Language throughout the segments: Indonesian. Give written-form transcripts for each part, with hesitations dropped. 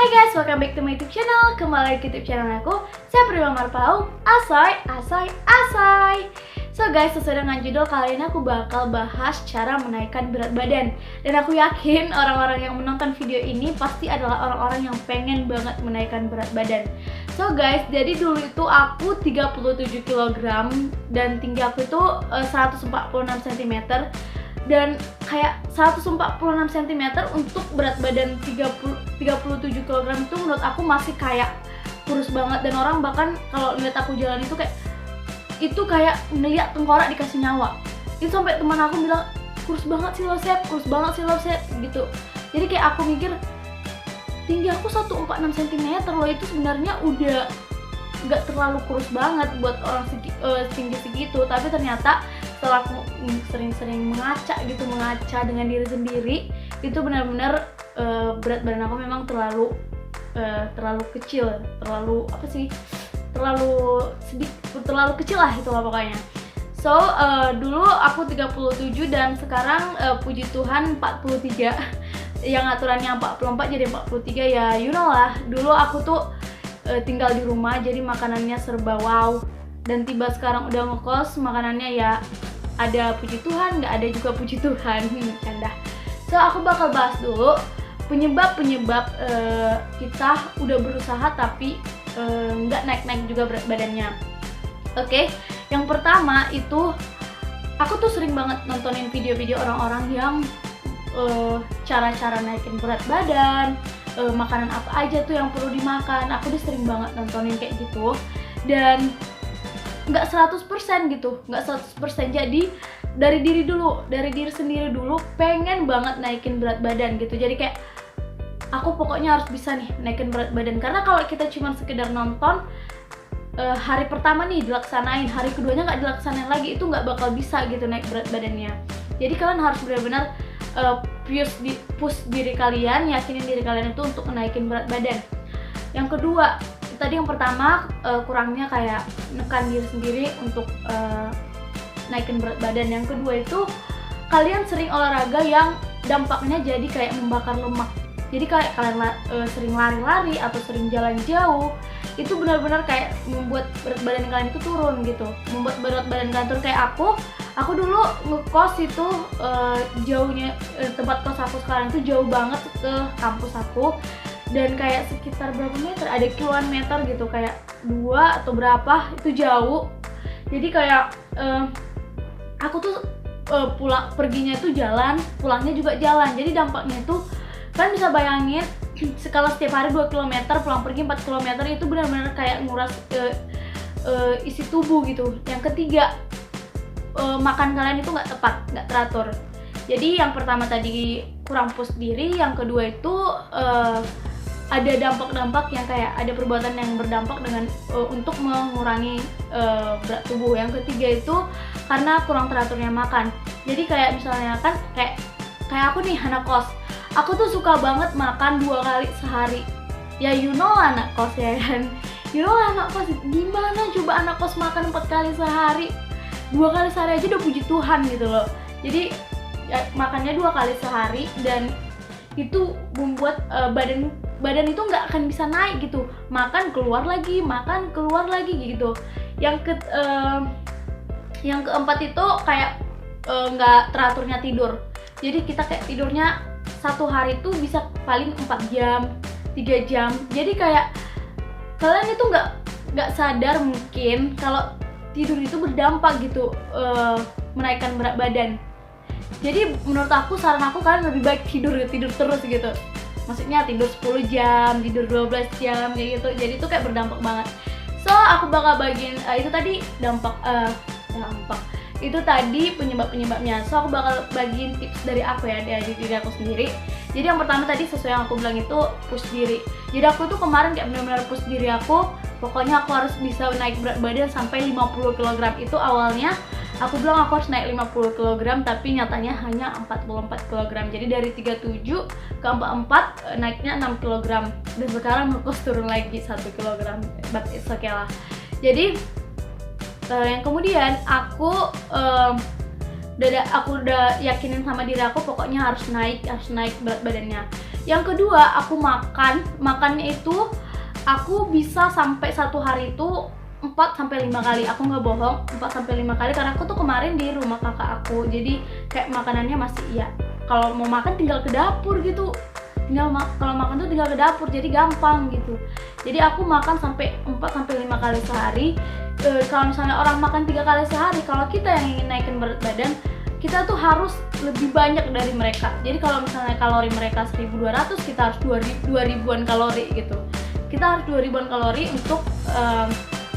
Hai guys, welcome back to my YouTube channel. Kembali lagi ke YouTube channel aku. Saya Prima Marpaung. Asai. So guys, sesuai dengan judul, kali ini aku bakal bahas cara menaikkan berat badan. Dan aku yakin orang-orang yang menonton video ini pasti adalah orang-orang yang pengen banget menaikkan berat badan. So guys, jadi dulu itu aku 37 kg dan tinggi aku itu 146 cm. Dan kayak 146 cm untuk berat badan 37 kg itu menurut aku masih kayak kurus banget. Dan orang bahkan kalau lihat aku jalan itu kayak ngeliat tengkorak dikasih nyawa. Itu sampai teman aku bilang, kurus banget sih lo Sep gitu. Jadi kayak aku mikir, tinggi aku 146 cm loh, itu sebenarnya udah gak terlalu kurus banget buat orang tinggi segitu. Tapi ternyata setelah aku sering-sering mengaca dengan diri sendiri, itu benar-benar berat badan aku memang terlalu kecil, terlalu kecil lah, itulah pokoknya. So dulu aku 37 dan sekarang puji Tuhan 43. Yang aturannya 44 jadi 43, ya you know lah. Dulu aku tuh tinggal di rumah, jadi makanannya serba wow. Dan tiba sekarang udah ngekos, makanannya ya ada puji Tuhan, nggak ada juga puji Tuhan. Canda. So aku bakal bahas dulu penyebab kita udah berusaha tapi nggak naik juga berat badannya. Oke, yang pertama itu aku tuh sering banget nontonin video-video orang-orang yang cara-cara naikin berat badan, makanan apa aja tuh yang perlu dimakan. Aku udah sering banget nontonin kayak gitu dan nggak 100% gitu, nggak 100%. Jadi dari diri sendiri dulu pengen banget naikin berat badan gitu. Jadi kayak aku pokoknya harus bisa nih naikin berat badan, karena kalau kita cuma sekedar nonton, hari pertama nih dilaksanain, hari keduanya nggak dilaksanain lagi, itu nggak bakal bisa gitu naik berat badannya. Jadi kalian harus benar-benar push diri kalian, yakinin diri kalian itu untuk naikin berat badan. Yang kedua, tadi yang pertama kurangnya kayak nekan diri sendiri untuk naikin berat badan. Yang kedua itu kalian sering olahraga yang dampaknya jadi kayak membakar lemak. Jadi kayak kalian sering lari-lari atau sering jalan jauh, itu benar-benar kayak membuat berat badan kalian itu turun gitu. Membuat berat badan kalian turun. Kayak aku dulu ngekos itu jauhnya, tempat kos aku sekarang itu jauh banget ke kampus aku. Dan kayak sekitar berapa meter, ada kiloan meter gitu, kayak 2 atau berapa, itu jauh. Jadi kayak aku tuh perginya itu jalan, pulangnya juga jalan. Jadi dampaknya itu kalian bisa bayangin, kalau setiap hari 2 km, pulang pergi 4 km, itu benar-benar kayak nguras isi tubuh gitu. Yang ketiga, makan kalian itu nggak tepat, nggak teratur. Jadi yang pertama tadi kurang push diri, yang kedua itu ada dampak-dampak yang kayak ada perbuatan yang berdampak dengan untuk mengurangi berat tubuh. Yang ketiga itu karena kurang teraturnya makan. Jadi kayak misalnya kan kayak aku nih anak kos, aku tuh suka banget makan 2 kali sehari. Ya you know lah anak kos ya kan. You know lah anak kos, gimana coba anak kos makan 4 kali sehari, 2 kali sehari aja udah puji Tuhan gitu loh. Jadi ya, makannya 2 kali sehari dan itu membuat badan itu nggak akan bisa naik gitu. Makan keluar lagi gitu. Yang keempat itu kayak nggak teraturnya tidur. Jadi kita kayak tidurnya satu hari itu bisa paling 4 jam, 3 jam. Jadi kayak kalian itu nggak sadar mungkin kalau tidur itu berdampak gitu, menaikkan berat badan. Jadi menurut aku, saran aku, kalian lebih baik tidur terus gitu. Maksudnya tidur 10 jam, tidur 12 jam kayak gitu. Jadi itu kayak berdampak banget. So aku bakal bagiin itu tadi dampak. Itu tadi penyebabnya. So aku bakal bagiin tips dari aku ya, dari diri aku sendiri. Jadi yang pertama tadi sesuai yang aku bilang itu push diri. Jadi aku tuh kemarin kayak benar-benar push diri aku. Pokoknya aku harus bisa naik berat badan sampai 50 kg. Itu awalnya aku bilang aku harus naik 50 kg, tapi nyatanya hanya 44 kg. Jadi dari 37 ke 44 naiknya 6 kg. Dan sekarang ngekos turun lagi 1 kg. But it's okay lah. Jadi yang kemudian aku udah yakinin sama diri aku, pokoknya harus naik berat badannya. Yang kedua, aku makannya itu aku bisa sampai satu hari itu 4-5 kali. Aku nggak bohong, 4-5 kali, karena aku tuh kemarin di rumah kakak aku. Jadi kayak makanannya masih kalau mau makan tinggal ke dapur gitu. Kalau makan tuh tinggal ke dapur, jadi gampang gitu. Jadi aku makan sampai 4-5 kali sehari. Kalau misalnya orang makan 3 kali sehari, kalau kita yang ingin naikin berat badan, kita tuh harus lebih banyak dari mereka. Jadi kalau misalnya kalori mereka 1200, kita harus 2000-an kalori gitu. Kita harus 2000-an kalori untuk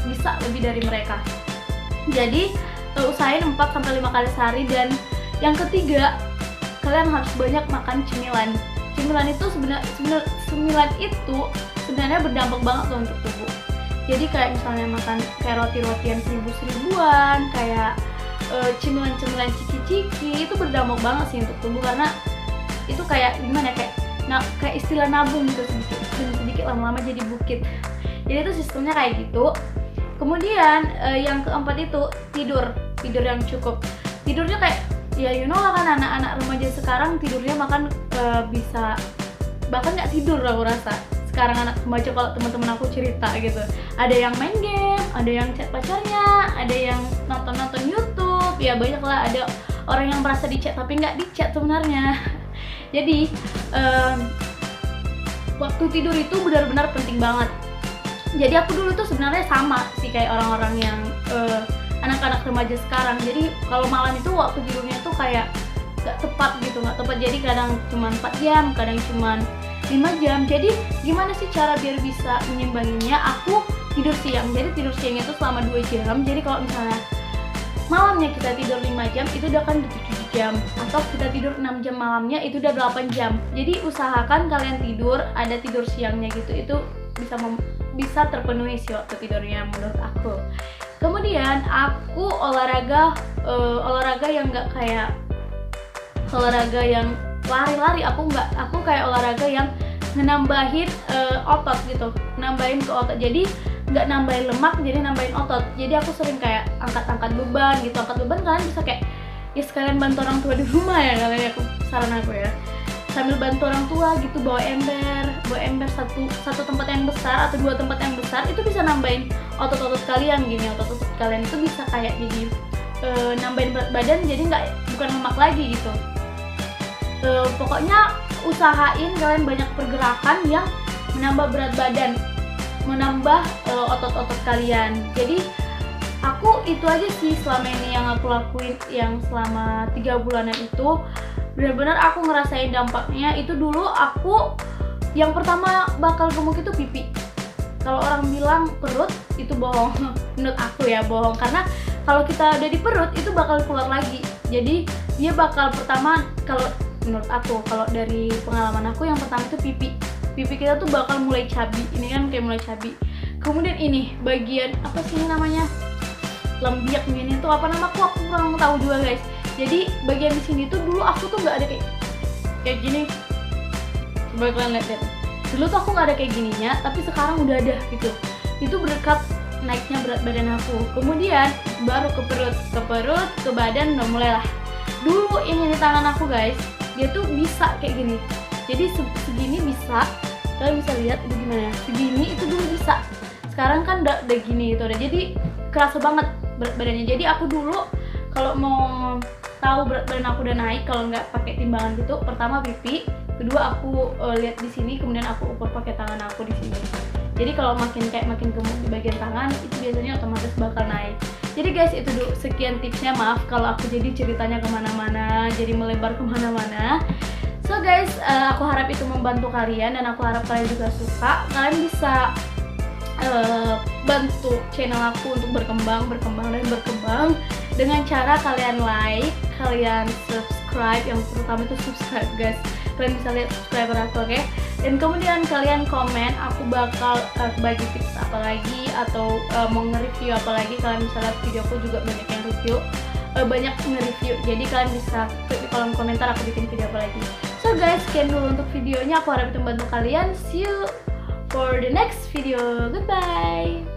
bisa lebih dari mereka. Jadi usahain 4-5 kali sehari. Dan yang ketiga, kalian harus banyak makan cemilan. Cemilan itu sebenarnya berdampak banget loh untuk tubuh. Jadi kayak misalnya makan kayak roti-rotian 1000-1000-an, kayak cemilan-cemilan ciki-ciki, itu berdampak banget sih untuk tubuh, karena itu kayak gimana ya, kayak istilah nabung gitu, sedikit lama-lama jadi bukit. Jadi itu sistemnya kayak gitu. Kemudian yang keempat itu tidur yang cukup. Tidurnya kayak ya lah kan anak-anak remaja sekarang tidurnya bisa bahkan nggak tidur aku rasa. Sekarang anak remaja, kalau teman-teman aku cerita gitu, ada yang main game, ada yang chat pacarnya, ada yang nonton YouTube, ya banyak lah. Ada orang yang merasa di chat tapi nggak di chat sebenarnya. Jadi waktu tidur itu benar-benar penting banget. Jadi aku dulu tuh sebenarnya sama sih kayak orang-orang yang anak-anak remaja sekarang. Jadi kalau malam itu waktu tidurnya tuh kayak nggak tepat. Jadi kadang cuma 4 jam, kadang cuma 5 jam. Jadi gimana sih cara biar bisa menyimbanginya? Aku tidur siang. Jadi tidur siang itu selama 2 jam. Jadi kalau misalnya malamnya kita tidur 5 jam, itu udah kan 7 jam. Atau kita tidur 6 jam malamnya, itu udah 8 jam. Jadi usahakan kalian tidur, ada tidur siangnya gitu. Itu bisa terpenuhi sih waktu tidurnya menurut aku. Kemudian aku olahraga yang nggak kayak olahraga yang lari-lari. Aku kayak olahraga yang nambahin otot gitu, nambahin ke otot. Jadi nggak nambahin lemak, jadi nambahin otot. Jadi aku sering kayak angkat beban gitu. Angkat beban kalian bisa kayak ya sekalian bantu orang tua di rumah ya, kalian saran aku ya. Sambil bantu orang tua gitu, bawa ember satu tempat yang besar atau 2 tempat yang besar, itu bisa nambahin otot-otot kalian gini. Otot-otot kalian itu bisa kayak jadi nambahin berat badan, jadi bukan lemak lagi gitu. Pokoknya usahain kalian banyak pergerakan yang menambah berat badan, menambah otot-otot kalian. Jadi aku itu aja sih selama ini yang aku lakuin, yang selama 3 bulanan itu benar-benar aku ngerasain dampaknya. Itu dulu aku yang pertama bakal gemuk itu pipi. Kalau orang bilang perut itu bohong. Menurut aku ya bohong, karena kalau kita udah di perut itu bakal keluar lagi. Jadi dia bakal pertama, kalau menurut aku, kalau dari pengalaman aku, yang pertama itu pipi kita tuh bakal mulai cabi. Ini kan kayak mulai cabi. Kemudian ini bagian apa sih ini namanya, lembiak ini tuh apa nama, aku kurang tahu juga guys. Jadi bagian di sini tuh dulu aku tuh nggak ada kayak gini. Coba kalian lihat. Dulu tuh aku nggak ada kayak gininya, tapi sekarang udah ada gitu. Itu berkat naiknya berat badan aku. Kemudian baru ke perut, ke badan udah mulai lah. Dulu ini tangan aku guys, dia tuh bisa kayak gini. Jadi segini bisa, kalian bisa lihat itu gimana ya. Segini itu dulu bisa. Sekarang kan udah gini gitu. Jadi kerasa banget berat badannya. Jadi aku dulu kalau mau tahu berat badan aku udah naik, kalau nggak pakai timbangan gitu, pertama pipi, kedua aku lihat di sini, kemudian aku ukur pakai tangan aku di sini. Jadi kalau makin gemuk di bagian tangan, itu biasanya otomatis bakal naik. Jadi guys, itu dulu sekian tipsnya. Maaf kalau aku jadi ceritanya kemana-mana, jadi melebar kemana-mana. So guys, aku harap itu membantu kalian, dan aku harap kalian juga suka. Kalian bisa bantu channel aku untuk berkembang dengan cara kalian like, kalian subscribe. Yang pertama itu subscribe guys, kalian bisa lihat subscriber aku, oke? Dan kemudian kalian komen, aku bakal bagi tips apa lagi, atau mau nge-review apa lagi. Kalian bisa lihat video aku juga banyak yang review, banyak nge-review. Jadi kalian bisa klik di kolom komentar aku bikin video apa lagi. So guys, sekian dulu untuk videonya. Aku harap itu membantu kalian. See you for the next video. Goodbye.